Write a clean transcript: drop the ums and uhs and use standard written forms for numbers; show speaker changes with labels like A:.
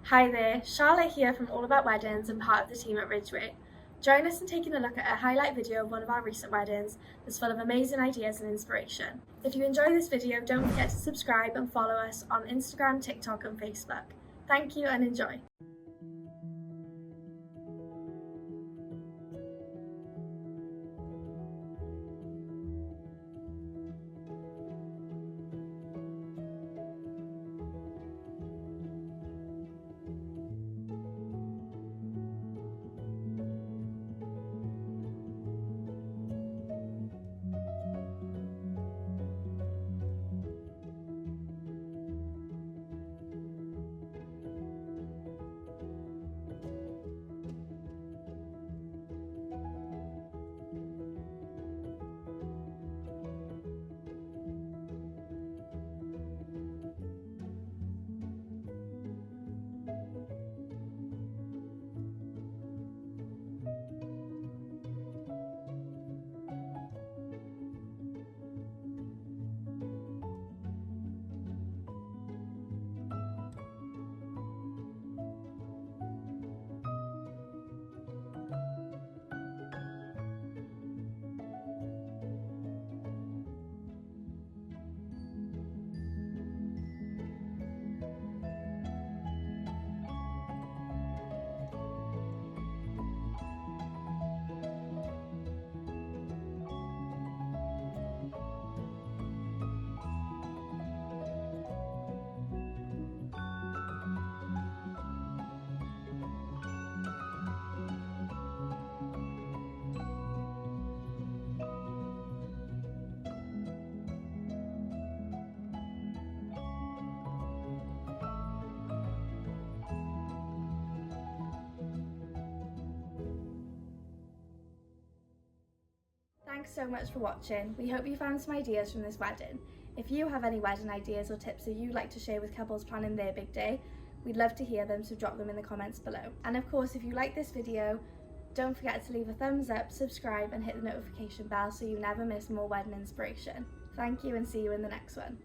A: Hi there, Charlotte here from All About Weddings and part of the team at Ridgeway. Join us in taking a look at a highlight video of one of our recent weddings that's full of amazing ideas and inspiration. If you enjoy this video, don't forget to subscribe and follow us on Instagram, TikTok and Facebook. Thank you and enjoy. Thanks so much for watching. We hope you found some ideas from this wedding. If you have any wedding ideas or tips that you'd like to share with couples planning their big day, we'd love to hear them, so drop them in the comments below. And of course, if you like this video, don't forget to leave a thumbs up, subscribe and hit the notification bell so you never miss more wedding inspiration. Thank you and see you in the next one.